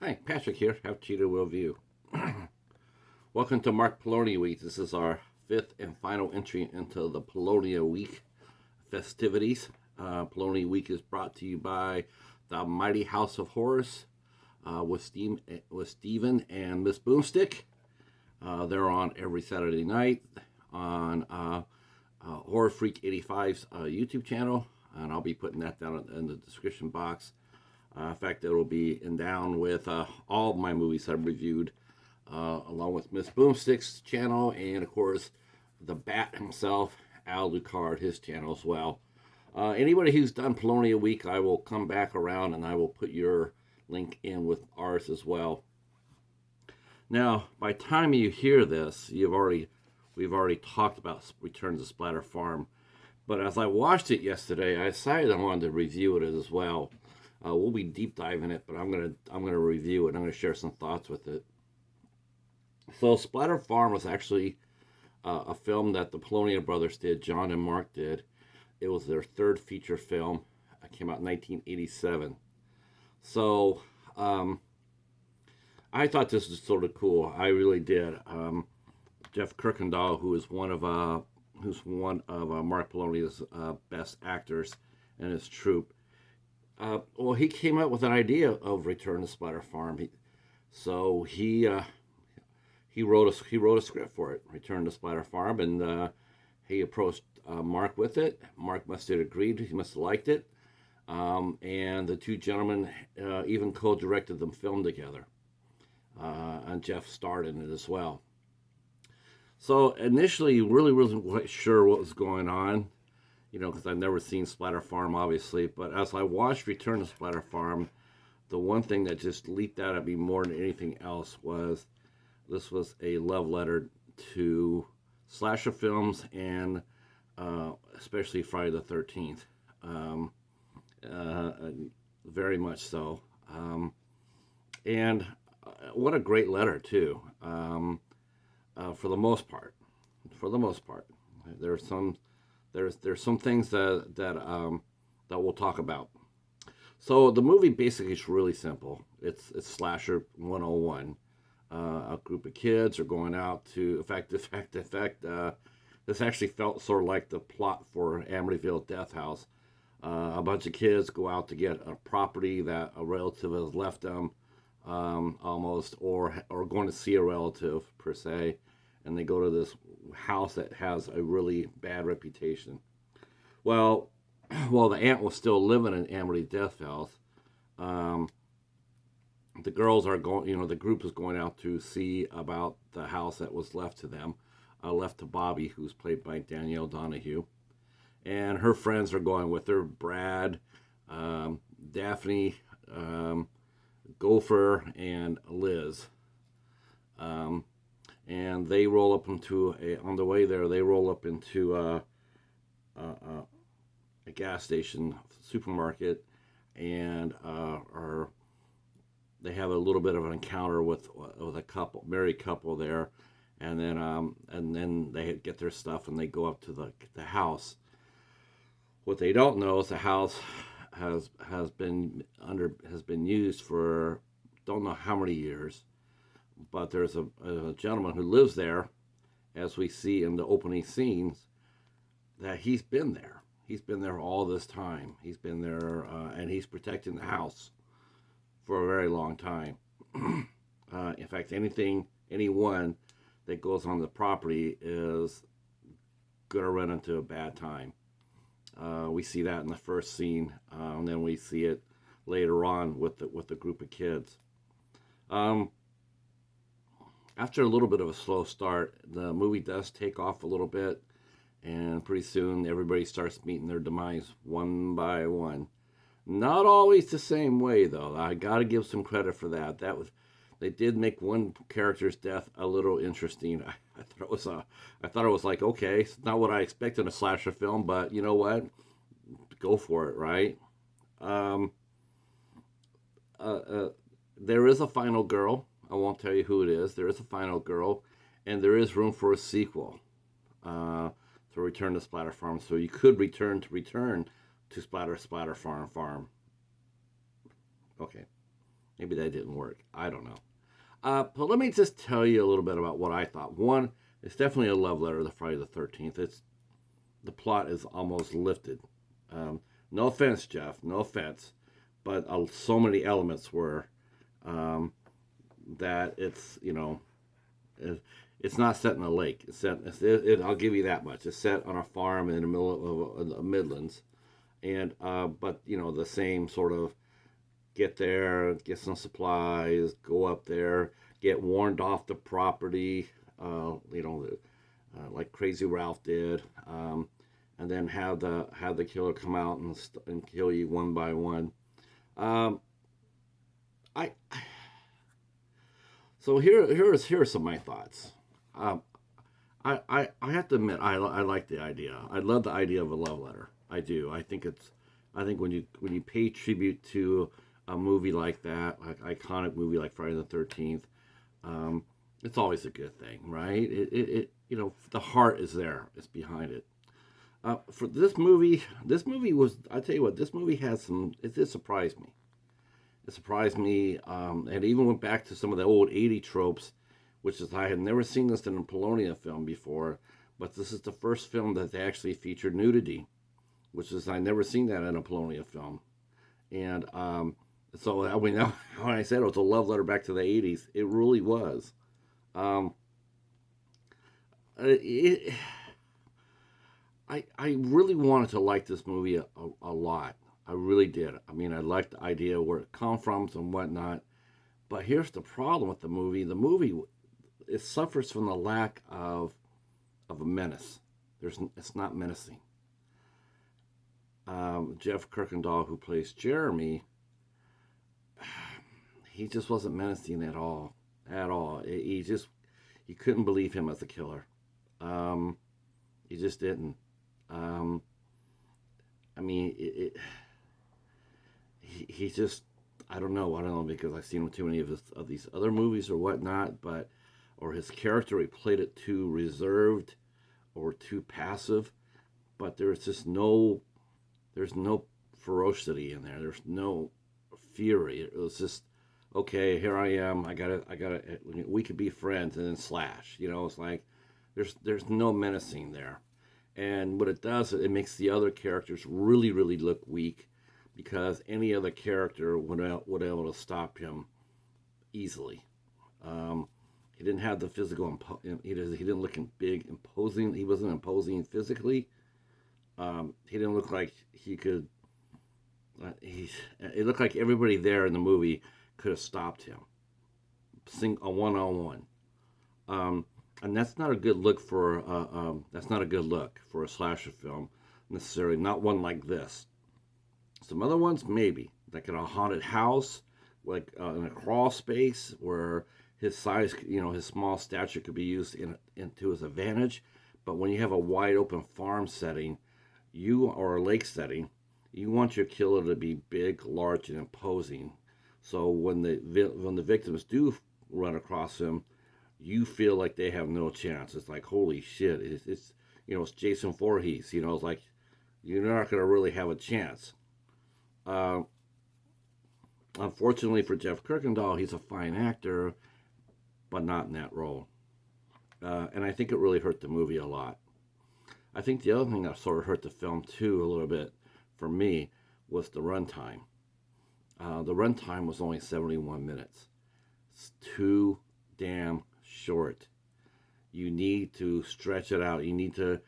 Hi, Patrick here. Have Cheetah will view. Welcome to Mark Polonia Week. This is our fifth and final entry into the Polonia Week festivities. Polonia Week is brought to you by the Mighty House of Horrors with Steven and Miss Boomstick. They're on every Saturday night on Horror Freak 85's YouTube channel, and I'll be putting that down in the description box. In fact, it'll be down with all of my movies I've reviewed, along with Miss Boomstick's channel, and of course, the Bat himself, Al Lucard, his channel as well. Anybody who's done Polonia Week, I will come back around and I will put your link in with ours as well. Now, by the time you hear this, we've already talked about Return to Splatter Farm, but as I watched it yesterday, I decided I wanted to review it as well. We'll be deep diving it, but I'm gonna review it. I'm gonna share some thoughts with it. So, Splatter Farm was actually a film that the Polonia brothers did. John and Mark did. It was their third feature film. It came out in 1987. So, I thought this was sort of cool. I really did. Jeff Kirkendall, who's one of Mark Polonia's best actors and his troupe. Well, he came up with an idea of Return to Splatter Farm. He wrote a script for it, Return to Splatter Farm, and he approached Mark with it. Mark must have agreed. He must have liked it, and the two gentlemen even co-directed the film together. And Jeff starred in it as well. So initially, really wasn't quite sure what was going on, because I've never seen Splatter Farm, obviously. But as I watched Return to Splatter Farm, the one thing that just leaped out at me more than anything else was this was a love letter to slasher films and especially Friday the 13th. Very much so. And what a great letter, too, for the most part. There's some things that we'll talk about. So the movie basically is really simple. It's Slasher 101. A group of kids are going out to, in fact, this actually felt sort of like the plot for Amityville Death House. A bunch of kids go out to get a property that a relative has left them, almost, or going to see a relative per se, and they go to this house that has a really bad reputation. Well, while the aunt was still living in Amity Death House, the girls are going, the group is going out to see about the house that was left to them, left to Bobby, who's played by Danielle Donahue. And her friends are going with her, Brad, Daphne, Gopher, and Liz. And they roll up on the way there, they roll up into a gas station, supermarket, and they have a little bit of an encounter with a married couple there, and then they get their stuff and they go up to the house. What they don't know is the house has been used for don't know how many years, but there's a gentleman who lives there, as we see in the opening scenes, that he's been there. He's been there all this time. He's been there, and he's protecting the house for a very long time. In fact, anyone that goes on the property is going to run into a bad time. We see that in the first scene, and then we see it later on with the group of kids. After a little bit of a slow start, the movie does take off a little bit, and pretty soon everybody starts meeting their demise one by one. Not always the same way, though. I gotta give some credit for that. They did make one character's death a little interesting. I thought it was like, okay, it's not what I expected in a slasher film, but you know what? Go for it, right? There is a final girl. I won't tell you who it is. There is a final girl, and there is room for a sequel to Return to Splatter Farm. So you could return to Splatter Farm. Okay. Maybe that didn't work. I don't know. But let me just tell you a little bit about what I thought. One, it's definitely a love letter to Friday the 13th. The plot is almost lifted. No offense, Jeff. No offense, but so many elements were um, that it's not set in a lake. It's set. I'll give you that much. It's set on a farm in the middle of the Midlands, and but the same sort of get there, get some supplies, go up there, get warned off the property, like Crazy Ralph did, and then have the killer come out and kill you one by one. Um, I so here are some of my thoughts. Um, I have to admit I like the idea. I love the idea of a love letter. I do. I think when you pay tribute to a movie like that, like iconic movie like Friday the 13th, it's always a good thing, right? The heart is there. It's behind it. For this movie was, I tell you what, this movie has it did surprise me. It surprised me, and even went back to some of the old 80 tropes, which is I had never seen this in a Polonia film before, but this is the first film that they actually featured nudity, which is I never seen that in a Polonia film. And so I mean, when I said it was a love letter back to the 80s, it really was. Um, it, I really wanted to like this movie a lot. I really did. I mean, I liked the idea of where it come from and whatnot. But here's the problem with the movie. The movie, it suffers from the lack of a menace. It's not menacing. Jeff Kirkendall, who plays Jeremy, he just wasn't menacing at all. At all. You couldn't believe him as a killer. You just didn't. I mean, he just, I don't know because I've seen too many of these other movies or whatnot, or his character, he played it too reserved or too passive, but there's no ferocity in there. There's no fury. It was just, okay, here I am. I gotta. We could be friends, and then slash. It's like there's no menacing there. And what it does, it makes the other characters really, really look weak, because any other character would be able to stop him easily. He didn't have the physical. He didn't look big, imposing. He wasn't imposing physically. He didn't look like he could. It looked like everybody there in the movie could have stopped him, a one-on-one. And that's not a good look for a slasher film necessarily. Not one like this. Some other ones maybe, like in a haunted house, like in a crawl space where his size, his small stature could be used into his advantage. But when you have a wide open farm setting, or a lake setting, you want your killer to be big, large, and imposing. So when the victims do run across him, you feel like they have no chance. It's like, holy shit! It's Jason Voorhees. It's like you're not going to really have a chance. Unfortunately for Jeff Kirkendall, he's a fine actor, but not in that role. And I think it really hurt the movie a lot. I think the other thing that sort of hurt the film too a little bit for me was the runtime. The runtime was only 71 minutes. It's too damn short. You need to stretch it out. You need to,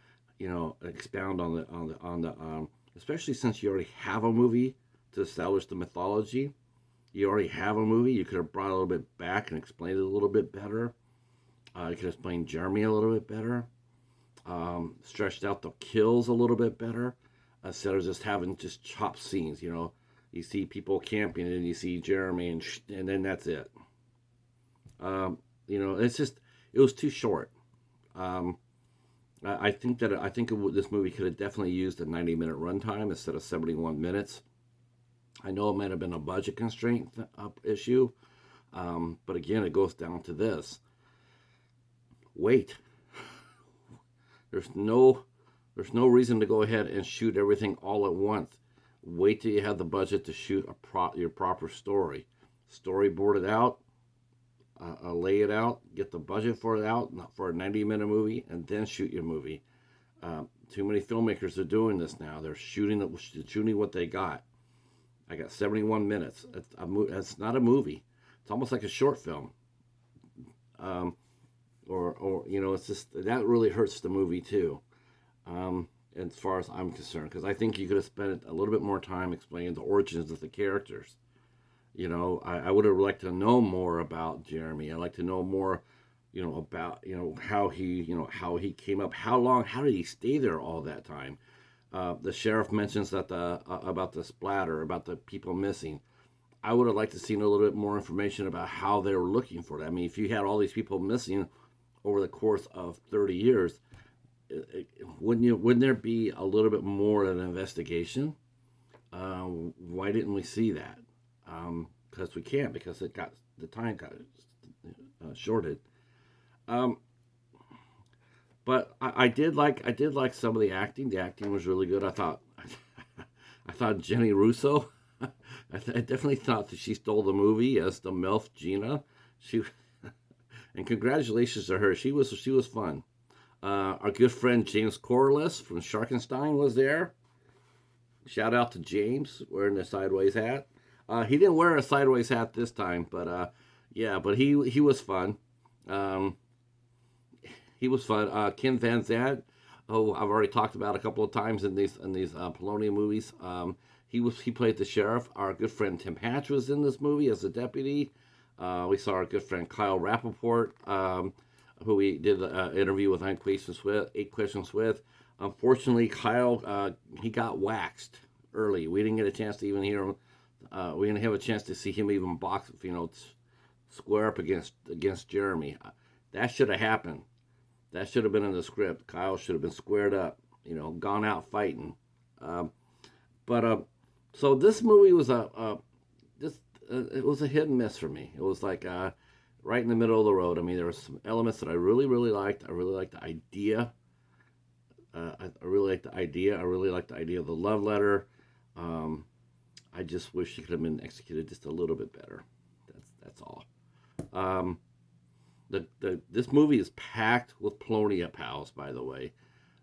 expound on the especially since you already have a movie to establish the mythology. You already have a movie. You could have brought a little bit back and explained it a little bit better. You could explain Jeremy a little bit better. Stretched out the kills a little bit better instead of just having just chopped scenes. You see people camping and you see Jeremy and then that's it. It was too short. I think this movie could have definitely used a 90-minute runtime instead of 71 minutes. I know it might have been a budget constraint issue, but again, it goes down to this: wait. There's no reason to go ahead and shoot everything all at once. Wait till you have the budget to shoot your proper story. storyboard it out, lay it out, get the budget for it out for a 90-minute movie, and then shoot your movie. Too many filmmakers are doing this now. They're shooting what they got. I got 71 minutes. It's not a movie. It's almost like a short film. Or it's just that really hurts the movie too. As far as I'm concerned, because I think you could have spent a little bit more time explaining the origins of the characters. I would have liked to know more about Jeremy. I'd like to know more, about how he came up, how did he stay there all that time. The sheriff mentions that about the splatter, about the people missing. I would have liked to seen a little bit more information about how they were looking for it. I mean, if you had all these people missing over the course of 30 years, wouldn't there be a little bit more of an investigation? Why didn't we see that? Because we can't, because the time got shorted. But I did like some of the acting. The acting was really good. I thought Jenny Russo. I definitely thought that she stole the movie as the MILF Gina. And congratulations to her. She was fun. Our good friend James Corliss from Sharkenstein was there. Shout out to James wearing the sideways hat. He didn't wear a sideways hat this time, but he was fun. He was fun. Ken Van Zandt, I've already talked about a couple of times in these Polonia movies. He played the sheriff. Our good friend Tim Hatch was in this movie as a deputy. We saw our good friend Kyle Rappaport, who we did an interview with 8 Questions with. Unfortunately, Kyle, he got waxed early. We didn't get a chance to even hear him. We didn't have a chance to see him even box, square up against Jeremy. That should have happened. That should have been in the script. Kyle should have been squared up, gone out fighting. So this movie was it was a hit and miss for me. It was like right in the middle of the road. I mean, there were some elements that I really, really liked. I really liked the idea. I really liked the idea. I really liked the idea of the love letter. I just wish it could have been executed just a little bit better. That's all. This movie is packed with Polonia Pals, by the way.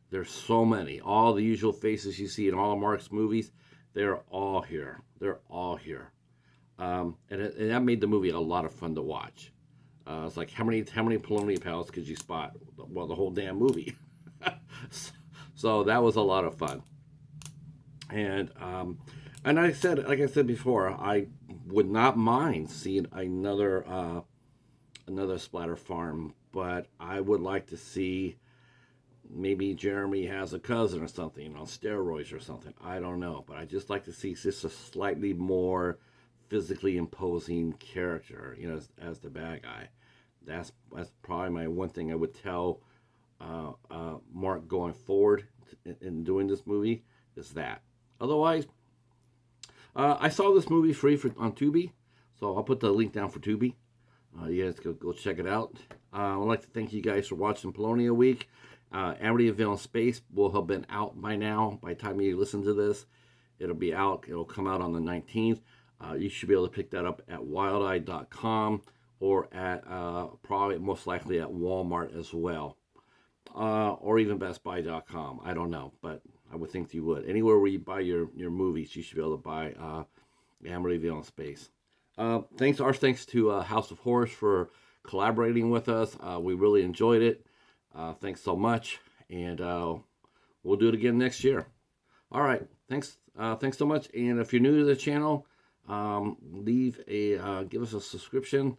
There's so many. All the usual faces you see in all of Mark's movies, they're all here. They're all here. And that made the movie a lot of fun to watch. It's like, how many Polonia Pals could you spot? Well, the whole damn movie. So that was a lot of fun. And like I said before, I would not mind seeing another Splatter Farm, but I would like to see maybe Jeremy has a cousin or something on steroids or something. I don't know, but I just like to see just a slightly more physically imposing character, as the bad guy. That's probably my one thing I would tell Mark going forward in doing this movie is that. Otherwise, I saw this movie free on Tubi, so I'll put the link down for Tubi. You guys go check it out. I'd like to thank you guys for watching Polonia Week. Amityville in Space will have been out by now. By the time you listen to this, it'll be out. It'll come out on the 19th. You should be able to pick that up at wildeye.com or at probably most likely at Walmart as well. Or even bestbuy.com. I don't know, but I would think you would. Anywhere where you buy your movies, you should be able to buy Amityville in Space. Thanks to House of Horrors for collaborating with us. We really enjoyed it. Thanks so much, and we'll do it again next year. All right, thanks so much. And if you're new to the channel, give us a subscription,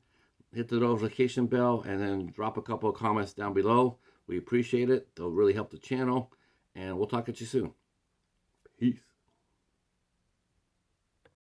hit the notification bell, and then drop a couple of comments down below. We appreciate it. They'll really help the channel, and we'll talk at you soon. Peace.